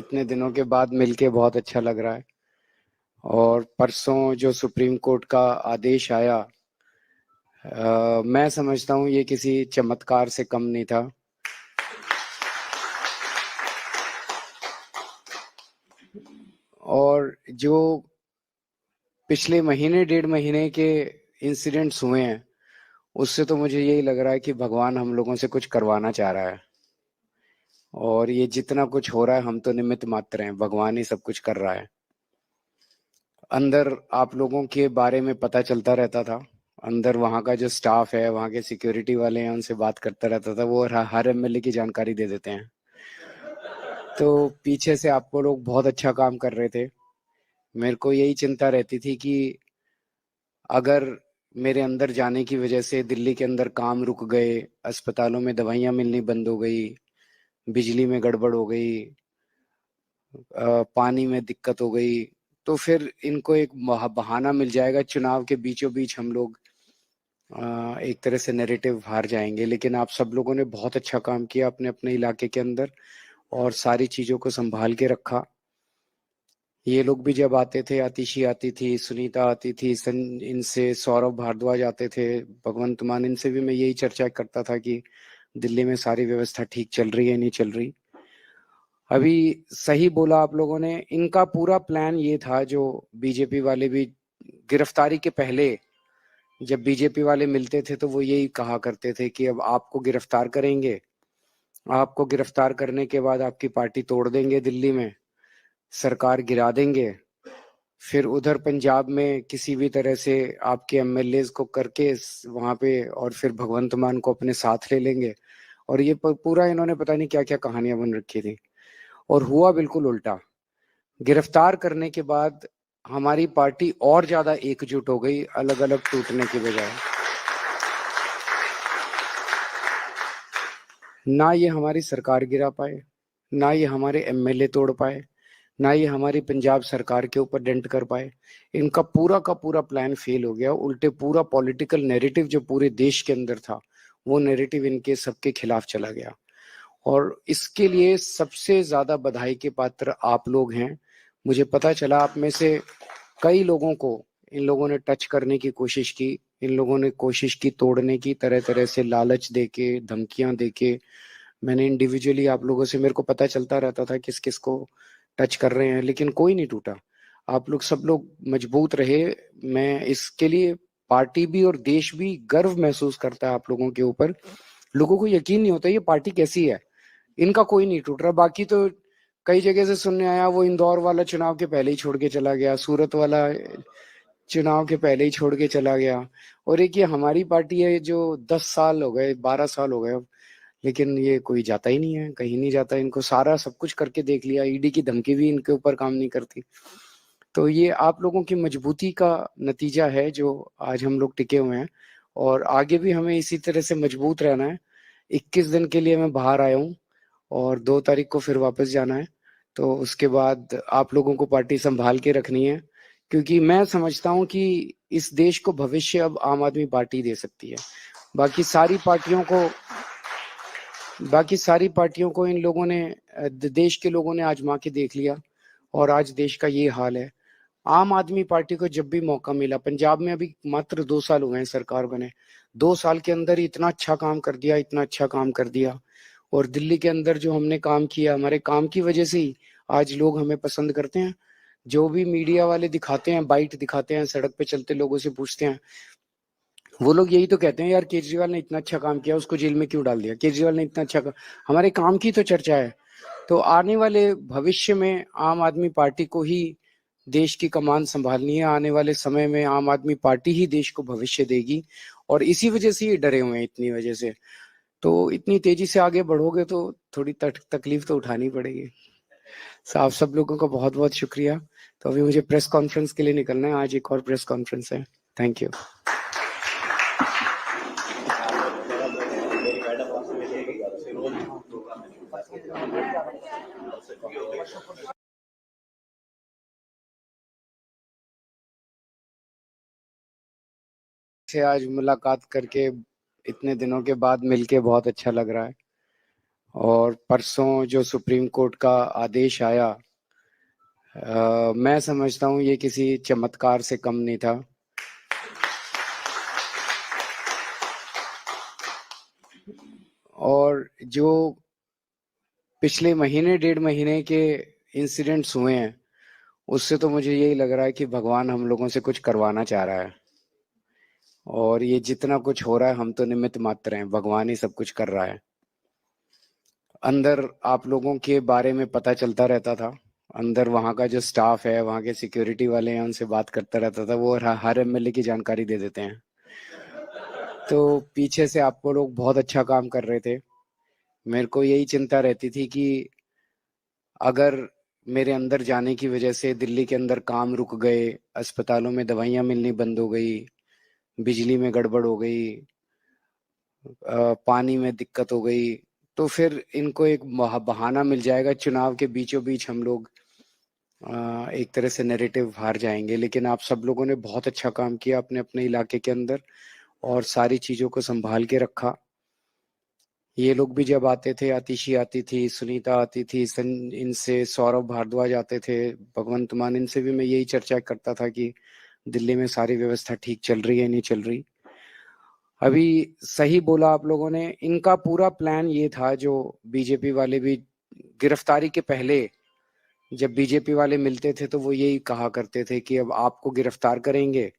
इतने दिनों के बाद मिलके बहुत अच्छा लग रहा है। और परसों जो सुप्रीम कोर्ट का आदेश आया, मैं समझता हूँ ये किसी चमत्कार से कम नहीं था। और जो पिछले महीने 1.5 महीने के इंसिडेंट्स हुए हैं, उससे तो मुझे यही लग रहा है कि भगवान हम लोगों से कुछ करवाना चाह रहा है। और ये जितना कुछ हो रहा है, हम तो निमित्त मात्र हैं, भगवान ही सब कुछ कर रहा है। अंदर आप लोगों के बारे में पता चलता रहता था। अंदर वहाँ का जो स्टाफ है, वहाँ के सिक्योरिटी वाले हैं, उनसे बात करता रहता था। वो हर एमएलए की जानकारी दे देते हैं। तो पीछे से आपको लोग बहुत अच्छा काम कर रहे थे। मेरे को यही चिंता रहती थी कि अगर मेरे अंदर जाने की वजह से दिल्ली के अंदर काम रुक गए, अस्पतालों में दवाइयाँ मिलनी बंद हो गई, बिजली में गड़बड़ हो गई, पानी में दिक्कत हो गई, तो फिर इनको एक बहाना मिल जाएगा। चुनाव के बीचों बीच हम लोग एक तरह से नैरेटिव हार जाएंगे। लेकिन आप सब लोगों ने बहुत अच्छा काम किया अपने अपने इलाके के अंदर और सारी चीजों को संभाल के रखा। ये लोग भी जब आते थे, आतिशी आती थी, सुनीता आती थी, इनसे सौरभ भारद्वाज आते थे, भगवंत मान, इनसे भी मैं यही चर्चा करता था कि दिल्ली में सारी व्यवस्था ठीक चल रही है नहीं चल रही। अभी सही बोला आप लोगों ने, इनका पूरा प्लान ये था। जो बीजेपी वाले भी गिरफ्तारी के पहले जब बीजेपी वाले मिलते थे तो वो यही कहा करते थे कि अब आपको गिरफ्तार करेंगे, आपको गिरफ्तार करने के बाद आपकी पार्टी तोड़ देंगे, दिल्ली में सरकार गिरा देंगे, फिर उधर पंजाब में किसी भी तरह से आपके एमएलए को करके वहां पे, और फिर भगवंत मान को अपने साथ ले लेंगे। और ये पूरा इन्होंने पता नहीं क्या क्या कहानियां बन रखी थी। और हुआ बिल्कुल उल्टा। गिरफ्तार करने के बाद हमारी पार्टी और ज्यादा एकजुट हो गई, अलग अलग टूटने की बजाय। ना ये हमारी सरकार गिरा पाए, ना ये हमारे एमएलए तोड़ पाए, ना ये हमारी पंजाब सरकार के ऊपर डेंट कर पाए। इनका पूरा का पूरा प्लान फेल हो गया। उल्टे पूरा पॉलिटिकल नैरेटिव जो पूरे देश के अंदर था, वो नैरेटिव इनके सबके खिलाफ चला गया। और इसके लिए सबसे ज्यादा बधाई के पात्र आप लोग हैं। मुझे पता चला आप में से कई लोगों को इन लोगों ने टच करने की कोशिश की। इन लोगों ने कोशिश की तोड़ने की, तरह तरह से लालच देके, धमकियां देके। मैंने इंडिविजुअली आप लोगों से, मेरे को पता चलता रहता था किस किस को टच कर रहे हैं, लेकिन कोई नहीं टूटा। आप लोग सब लोग मजबूत रहे। मैं इसके लिए, पार्टी भी और देश भी गर्व महसूस करता है आप लोगों के ऊपर। लोगों को यकीन नहीं होता ये पार्टी कैसी है। इनका कोई नहीं टूट रहा। बाकी तो कई जगह से सुनने आया, वो इंदौर वाला चुनाव के पहले ही छोड़ के चला गया, सूरत वाला चुनाव के पहले ही छोड़ के चला गया। और एक ये हमारी पार्टी है जो 10 साल हो गए, 12 साल हो गए अब, लेकिन ये कोई जाता ही नहीं है, कहीं नहीं जाता। इनको सारा सब कुछ करके देख लिया, ईडी की धमकी भी इनके ऊपर काम नहीं करती। तो ये आप लोगों की मजबूती का नतीजा है जो आज हम लोग टिके हुए हैं। और आगे भी हमें इसी तरह से मजबूत रहना है। 21 दिन के लिए मैं बाहर आया हूँ और 2 तारीख को फिर वापस जाना है। तो उसके बाद आप लोगों को पार्टी संभाल के रखनी है, क्योंकि मैं समझता हूँ कि इस देश को भविष्य अब आम आदमी पार्टी दे सकती है। बाकी सारी पार्टियों को बाकी सारी पार्टियों को इन लोगों ने, देश के लोगों ने आजमा के देख लिया और आज देश का ये हाल है। आम आदमी पार्टी को जब भी मौका मिला, पंजाब में अभी मात्र 2 साल हुए हैं सरकार बने, 2 साल के अंदर ही इतना अच्छा काम कर दिया, इतना अच्छा काम कर दिया। और दिल्ली के अंदर जो हमने काम किया, हमारे काम की वजह से ही आज लोग हमें पसंद करते हैं। जो भी मीडिया वाले दिखाते हैं, बाइट दिखाते हैं, सड़क पे चलते लोगों से पूछते हैं, वो लोग यही तो कहते हैं, यार केजरीवाल ने इतना अच्छा काम किया, उसको जेल में क्यों डाल दिया, केजरीवाल ने इतना अच्छा काम। हमारे काम की तो चर्चा है। तो आने वाले भविष्य में आम आदमी पार्टी को ही देश की कमान संभालनी है। आने वाले समय में आम आदमी पार्टी ही देश को भविष्य देगी। और इसी वजह से ये डरे हुए हैं, इतनी वजह से। तो इतनी तेजी से आगे बढ़ोगे तो थोड़ी तकलीफ तो उठानी पड़ेगी। आप सब लोगों का बहुत बहुत शुक्रिया। तो अभी मुझे प्रेस कॉन्फ्रेंस के लिए निकलना है, आज एक और प्रेस कॉन्फ्रेंस है। Thank you. से आज मुलाकात करके, इतने दिनों के बाद मिलके बहुत अच्छा लग रहा है। और परसों जो सुप्रीम कोर्ट का आदेश आया, मैं समझता हूँ ये किसी चमत्कार से कम नहीं था। और जो पिछले महीने 1.5 महीने के इंसिडेंट्स हुए हैं, उससे तो मुझे यही लग रहा है कि भगवान हम लोगों से कुछ करवाना चाह रहा है। और ये जितना कुछ हो रहा है, हम तो निमित्त मात्र हैं, भगवान ही सब कुछ कर रहा है। अंदर आप लोगों के बारे में पता चलता रहता था। अंदर वहाँ का जो स्टाफ है, वहाँ के सिक्योरिटी वाले हैं, उनसे बात करता रहता था। वो हर एमएलए की जानकारी दे देते हैं। तो पीछे से आपको लोग बहुत अच्छा काम कर रहे थे। मेरे को यही चिंता रहती थी कि अगर मेरे अंदर जाने की वजह से दिल्ली के अंदर काम रुक गए, अस्पतालों में दवाइयाँ मिलनी बंद हो गई, बिजली में गड़बड़ हो गई, पानी में दिक्कत हो गई, तो फिर इनको एक बहाना मिल जाएगा। चुनाव के बीचों बीच हम लोग एक तरह से नैरेटिव हार जाएंगे। लेकिन आप सब लोगों ने बहुत अच्छा काम किया अपने अपने इलाके के अंदर और सारी चीजों को संभाल के रखा। ये लोग भी जब आते थे, आतिशी आती थी, सुनीता आती थी, इनसे सौरभ भारद्वाज आते थे, भगवंत मान, इनसे भी मैं यही चर्चा करता था कि दिल्ली में सारी व्यवस्था ठीक चल रही है नहीं चल रही। अभी सही बोला आप लोगों ने, इनका पूरा प्लान ये था। जो बीजेपी वाले भी गिरफ्तारी के पहले जब बीजेपी वाले मिलते थे तो वो यही कहा करते थे कि अब आपको गिरफ्तार करेंगे,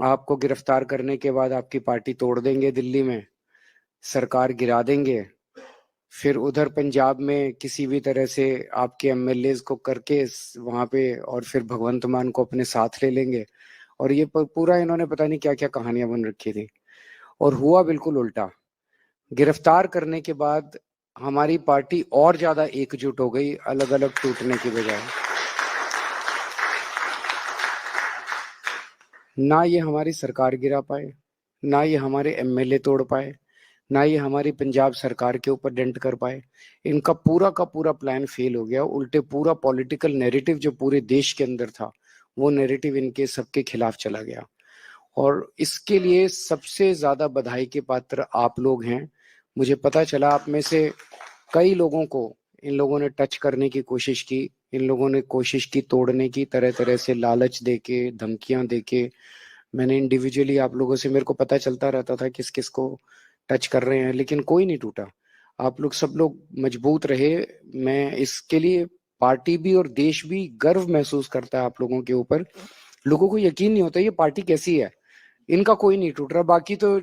आपको गिरफ्तार करने के बाद आपकी पार्टी तोड़ देंगे, दिल्ली में सरकार गिरा देंगे, फिर उधर पंजाब में किसी भी तरह से आपके एमएलए को करके वहां पे, और फिर भगवंत मान को अपने साथ ले लेंगे। और ये पूरा इन्होंने पता नहीं क्या क्या कहानियां बन रखी थी। और हुआ बिल्कुल उल्टा। गिरफ्तार करने के बाद हमारी पार्टी और ज्यादा एकजुट हो गई, अलग अलग टूटने की बजाय। ना ये हमारी सरकार गिरा पाए, ना ये हमारे एमएलए तोड़ पाए, ना ये हमारी पंजाब सरकार के ऊपर डेंट कर पाए। इनका पूरा का पूरा प्लान फेल हो गया। उल्टे पूरा पॉलिटिकल नैरेटिव जो पूरे देश के अंदर था, वो नैरेटिव इनके सबके खिलाफ चला गया। और इसके लिए सबसे ज्यादा बधाई के पात्र आप लोग हैं। मुझे पता चला आप में से कई लोगों को इन लोगों ने टच करने की कोशिश की, इन लोगों ने कोशिश की तोड़ने की, तरह तरह से लालच देके, धमकियां देके। मैंने इंडिविजुअली आप लोगों से, मेरे को पता चलता रहता था किस किस को टच कर रहे हैं, लेकिन कोई नहीं टूटा। आप लोग सब लोग मजबूत रहे। मैं इसके लिए, पार्टी भी और देश भी गर्व महसूस करता है आप लोगों के ऊपर। लोगों को यकीन नहीं होता ये पार्टी कैसी है। इनका कोई नहीं टूट रहा। बाकी तो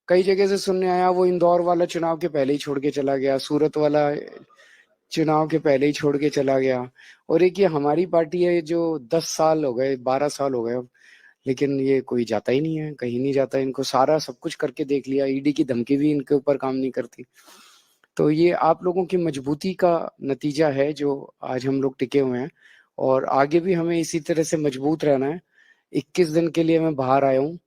कई जगह से सुनने आया, वो इंदौर वाला चुनाव के पहले ही छोड़ के चला गया, सूरत वाला चुनाव के पहले ही छोड़ के चला गया। और एक ये हमारी पार्टी है जो 10 साल हो गए, 12 साल हो गए, लेकिन ये कोई जाता ही नहीं है, कहीं नहीं जाता। इनको सारा सब कुछ करके देख लिया, ईडी की धमकी भी इनके ऊपर काम नहीं करती। तो ये आप लोगों की मजबूती का नतीजा है जो आज हम लोग टिके हुए हैं। और आगे भी हमें इसी तरह से मजबूत रहना है। 21 दिन के लिए मैं बाहर आया हूँ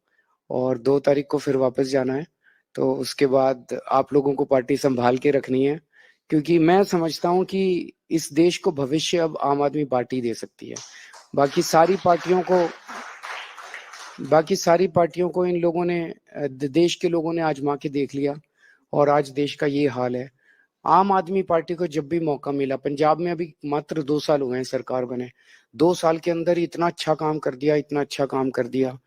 और 2 तारीख को फिर वापस जाना है। तो उसके बाद आप लोगों को पार्टी संभाल के रखनी है, क्योंकि मैं समझता हूँ कि इस देश को भविष्य अब आम आदमी पार्टी दे सकती है। बाकी सारी पार्टियों को बाकी सारी पार्टियों को इन लोगों ने, देश के लोगों ने आजमा के देख लिया और आज देश का ये हाल है। आम आदमी पार्टी को जब भी मौका मिला, पंजाब में अभी मात्र 2 साल हुए हैं सरकार बने, 2 साल के अंदर ही इतना अच्छा काम कर दिया, इतना अच्छा काम कर दिया।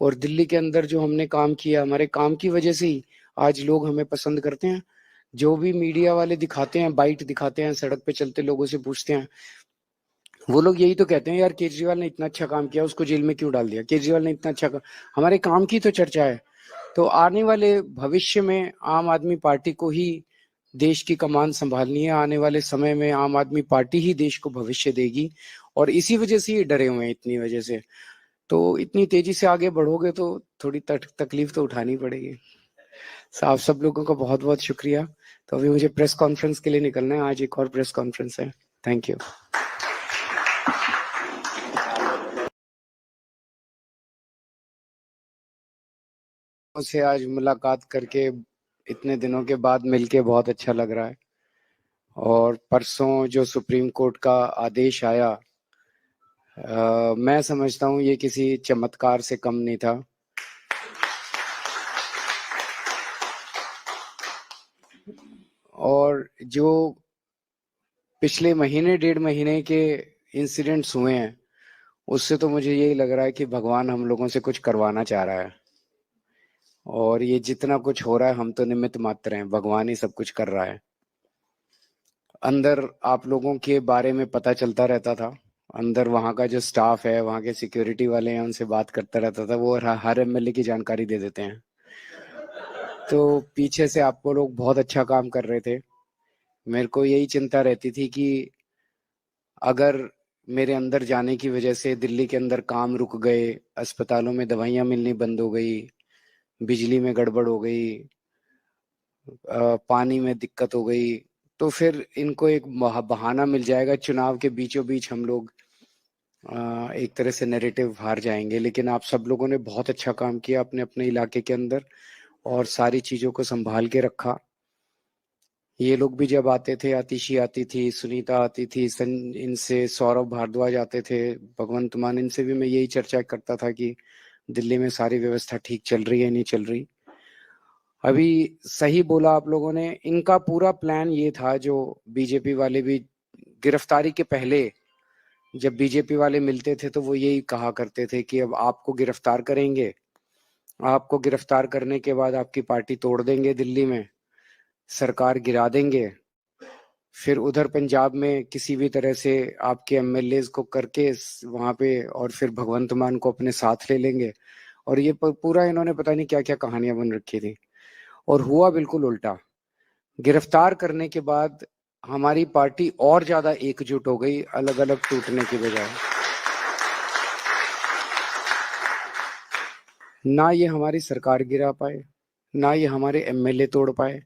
और दिल्ली के अंदर जो हमने काम किया, हमारे काम की वजह से ही आज लोग हमें पसंद करते हैं। जो भी मीडिया वाले दिखाते हैं, बाइट दिखाते हैं, सड़क पे चलते लोगों से पूछते हैं, वो लोग यही तो कहते हैं, यार केजरीवाल ने इतना अच्छा काम किया, उसको जेल में क्यों डाल दिया, केजरीवाल ने इतना अच्छा काम। हमारे काम की तो चर्चा है। तो आने वाले भविष्य में आम आदमी पार्टी को ही देश की कमान संभालनी है। आने वाले समय में आम आदमी पार्टी ही देश को भविष्य देगी। और इसी वजह से ये डरे हुए हैं, इतनी वजह से। तो इतनी तेजी से आगे बढ़ोगे तो थोड़ी तकलीफ तो उठानी पड़ेगी। आप सब लोगों का बहुत बहुत शुक्रिया। तो अभी मुझे प्रेस कॉन्फ्रेंस के लिए निकलना है, आज एक और प्रेस कॉन्फ्रेंस है। Thank you. मुझसे आज मुलाकात करके, इतने दिनों के बाद मिलके बहुत अच्छा लग रहा है। और परसों जो सुप्रीम कोर्ट का आदेश आया, मैं समझता हूँ ये किसी चमत्कार से कम नहीं था। और जो पिछले महीने 1.5 महीने के इंसिडेंट्स हुए हैं, उससे तो मुझे यही लग रहा है कि भगवान हम लोगों से कुछ करवाना चाह रहा है। और ये जितना कुछ हो रहा है, हम तो निमित्त मात्र हैं, भगवान ही सब कुछ कर रहा है। अंदर आप लोगों के बारे में पता चलता रहता था, अंदर वहाँ का जो स्टाफ है, वहाँ के सिक्योरिटी वाले हैं, उनसे बात करता रहता था, वो हर एमएलए की जानकारी दे देते हैं। तो पीछे से आपको लोग बहुत अच्छा काम कर रहे थे। मेरे को यही चिंता रहती थी कि अगर मेरे अंदर जाने की वजह से दिल्ली के अंदर काम रुक गए, अस्पतालों में दवाइयाँ मिलनी बंद हो गई, बिजली में गड़बड़ हो गई, पानी में दिक्कत हो गई, तो फिर इनको एक बहाना मिल जाएगा, चुनाव के बीचों बीच हम लोग एक तरह से नैरेटिव हार जाएंगे। लेकिन आप सब लोगों ने बहुत अच्छा काम किया अपने अपने इलाके के अंदर और सारी चीजों को संभाल के रखा। ये लोग भी जब आते थे, आतिशी आती थी, सुनीता आती थी, इनसे सौरभ भारद्वाज आते थे, भगवंत मान, इनसे भी मैं यही चर्चा करता था कि दिल्ली में सारी व्यवस्था ठीक चल रही है नहीं चल रही। अभी सही बोला आप लोगों ने, इनका पूरा प्लान ये था, जो बीजेपी वाले भी गिरफ्तारी के पहले जब बीजेपी वाले मिलते थे तो वो यही कहा करते थे कि अब आपको गिरफ्तार करेंगे, आपको गिरफ्तार करने के बाद आपकी पार्टी तोड़ देंगे, दिल्ली में सरकार गिरा देंगे, फिर उधर पंजाब में किसी भी तरह से आपके एमएलए को करके वहां पे, और फिर भगवंत मान को अपने साथ ले लेंगे। और ये पूरा इन्होंने पता नहीं क्या क्या कहानियां बन रखी थी, और हुआ बिल्कुल उल्टा। गिरफ्तार करने के बाद हमारी पार्टी और ज्यादा एकजुट हो गई, अलग अलग टूटने की बजाय। ना ये हमारी सरकार गिरा पाए, ना ये हमारे एमएलए तोड़ पाए,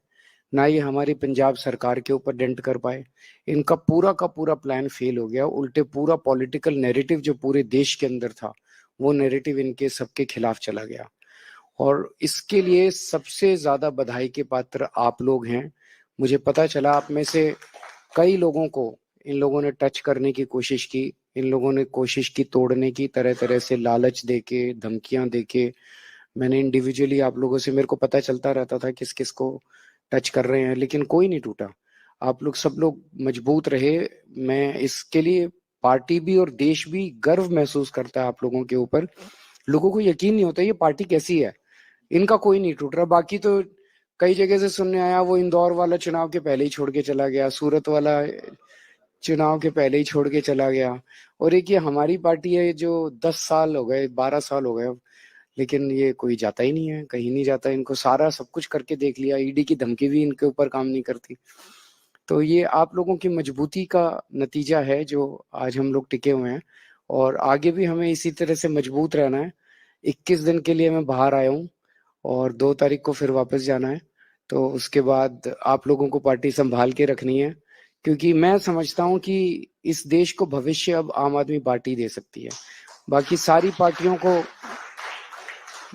ना ये हमारी पंजाब सरकार के ऊपर डेंट कर पाए। इनका पूरा का पूरा प्लान फेल हो गया। उल्टे पूरा पॉलिटिकल नैरेटिव जो पूरे देश के अंदर था, वो नैरेटिव इनके सबके खिलाफ चला गया। और इसके लिए सबसे ज्यादा बधाई के पात्र आप लोग हैं। मुझे पता चला आप में से कई लोगों को इन लोगों ने टच करने की कोशिश की, इन लोगों ने कोशिश की तोड़ने की, तरह तरह से लालच देके, धमकियां देके। मैंने इंडिविजुअली आप लोगों से, मेरे को पता चलता रहता था किस किस को टच कर रहे हैं, लेकिन कोई नहीं टूटा। आप लोग सब लोग मजबूत रहे। मैं इसके लिए, पार्टी भी और देश भी गर्व महसूस करता है आप लोगों के ऊपर। लोगों को यकीन नहीं होता ये पार्टी कैसी है। इनका कोई नहीं टूट रहा। बाकी तो कई जगह से सुनने आया, वो इंदौर वाला चुनाव के पहले ही छोड़ के चला गया, सूरत वाला चुनाव के पहले ही छोड़ के चला गया। और एक ये हमारी पार्टी है जो 10 साल हो गए, 12 साल हो गए, लेकिन ये कोई जाता ही नहीं है, कहीं नहीं जाता। इनको सारा सब कुछ करके देख लिया, ईडी की धमकी भी इनके ऊपर काम नहीं करती। तो ये आप लोगों की मजबूती का नतीजा है जो आज हम लोग टिके हुए हैं, और आगे भी हमें इसी तरह से मजबूत रहना है। 21 दिन के लिए मैं बाहर आया हूँ और 2 तारीख को फिर वापस जाना है। तो उसके बाद आप लोगों को पार्टी संभाल के रखनी है, क्योंकि मैं समझता हूँ कि इस देश को भविष्य अब आम आदमी पार्टी दे सकती है। बाकी सारी पार्टियों को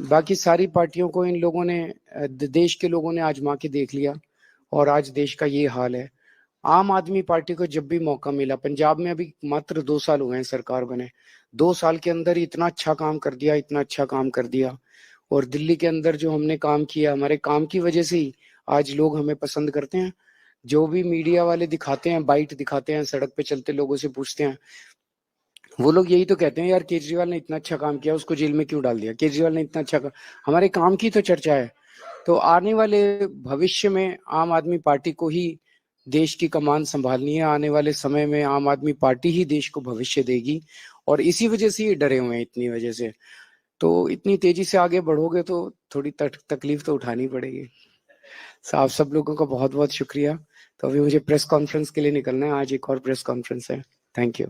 बाकी सारी पार्टियों को इन लोगों ने, देश के लोगों ने आजमा के देख लिया, और आज देश का ये हाल है। आम आदमी पार्टी को जब भी मौका मिला, पंजाब में अभी मात्र 2 साल हुए हैं सरकार बने, 2 साल के अंदर ही इतना अच्छा काम कर दिया, इतना अच्छा काम कर दिया। और दिल्ली के अंदर जो हमने काम किया, हमारे काम की वजह से ही आज लोग हमें पसंद करते हैं। जो भी मीडिया वाले दिखाते हैं, बाइट दिखाते हैं, सड़क पे चलते लोगों से पूछते हैं, वो लोग यही तो कहते हैं, यार केजरीवाल ने इतना अच्छा काम किया, उसको जेल में क्यों डाल दिया, केजरीवाल ने इतना अच्छा हमारे काम की तो चर्चा है। तो आने वाले भविष्य में आम आदमी पार्टी को ही देश की कमान संभालनी है। आने वाले समय में आम आदमी पार्टी ही देश को भविष्य देगी, और इसी वजह से ये डरे हुए हैं, इतनी वजह से। तो इतनी तेजी से आगे बढ़ोगे तो थोड़ी तकलीफ तो उठानी पड़ेगी। आप सब लोगों का बहुत बहुत शुक्रिया। तो अभी मुझे प्रेस कॉन्फ्रेंस के लिए निकलना है, आज एक और प्रेस कॉन्फ्रेंस है। Thank you.